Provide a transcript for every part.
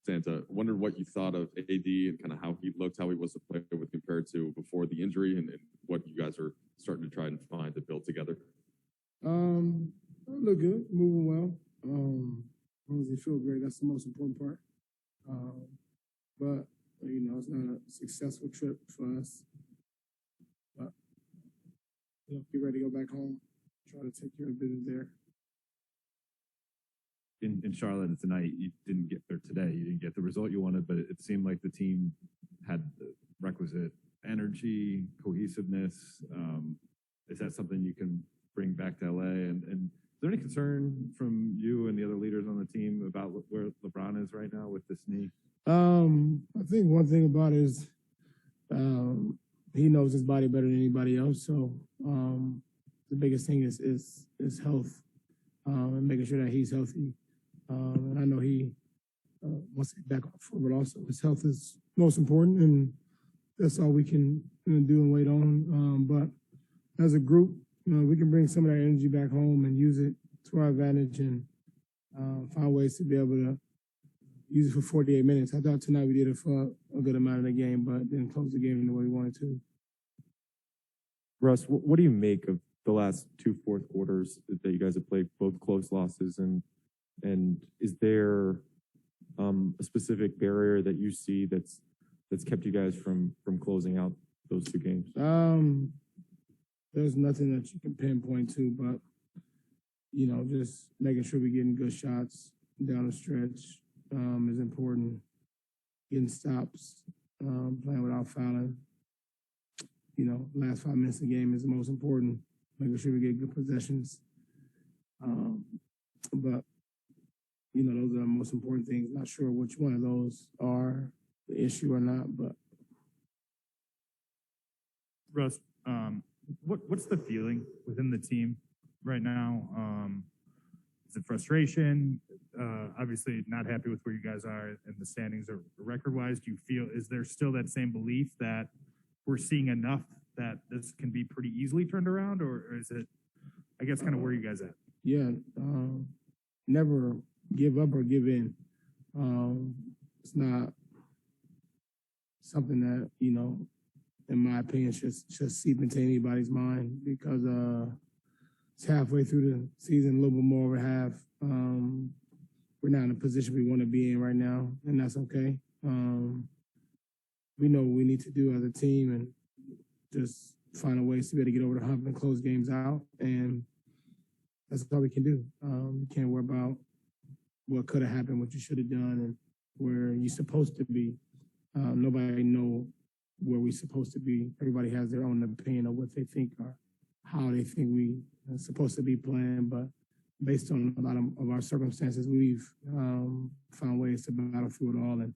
Santa. Wondered what you thought of AD and kind of how he looked, how he was to play with compared to before the injury, and what you guys are starting to try and find to build together. Look good, moving well. As long as he feel great, that's the most important part. But it's not a successful trip for us. But get ready to go back home, try to take care of business there. In Charlotte tonight, you didn't get there today. You didn't get the result you wanted, but it seemed like the team had the requisite energy, cohesiveness. Is that something you can bring back to LA? And is there any concern from you and the other leaders on the team about where LeBron is right now with this knee? I think one thing about it is he knows his body better than anybody else. So the biggest thing is health and making sure that he's healthy. And I know he wants to get back on the floor, but also his health is most important, and that's all we can do and wait on. But as a group, we can bring some of that energy back home and use it to our advantage and find ways to be able to use it for 48 minutes. I thought tonight we did it for a good amount of the game, but didn't close the game in the way we wanted to. Russ, what do you make of the last two fourth quarters that you guys have played, both close losses, and is there a specific barrier that you see that's kept you guys from closing out those two games? There's nothing that you can pinpoint to, but just making sure we're getting good shots down the stretch is important. Getting stops, playing without fouling. Last 5 minutes of the game is the most important. Making sure we get good possessions. But those are the most important things. Not sure which one of those are the issue or not, but. Russ, what's the feeling within the team right now? Is it frustration? Obviously not happy with where you guys are in the standings or record-wise. Do you feel, is there still that same belief that we're seeing enough that this can be pretty easily turned around, or is it, I guess, kind of where you guys at? Yeah, never give up or give in. It's not something that, in my opinion, should seep into anybody's mind, because it's halfway through the season, a little bit more over half. We're not in a position we want to be in right now, and that's okay. We know what we need to do as a team and just find a ways to be able to get over the hump and close games out, and that's all we can do. You can't worry about what could have happened, what you should have done, and where you're supposed to be. Nobody know where we're supposed to be. Everybody has their own opinion of what they think or how they think we are supposed to be playing. But based on a lot of our circumstances, we've found ways to battle through it all, and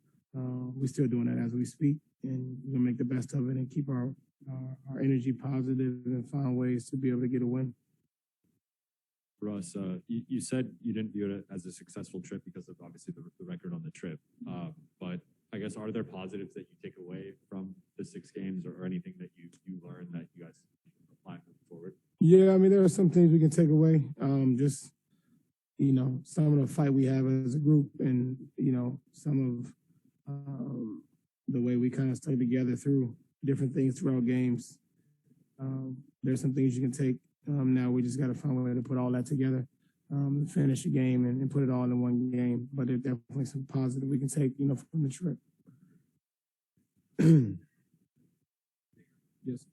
we're still doing that as we speak. And we're gonna make the best of it and keep our energy positive and find ways to be able to get a win. Russ, you said you didn't view it as a successful trip because of obviously the record on the trip. But I guess, are there positives that you take away from the 6 games, or anything that you learned that you guys apply moving forward? Yeah, I mean, there are some things we can take away. Just, some of the fight we have as a group, and, some of the way we kind of stay together through different things throughout games. There's some things you can take. Now we just got to find a way to put all that together, finish a game and put it all in one game. But there's definitely some positive we can take, from the trip. Yes.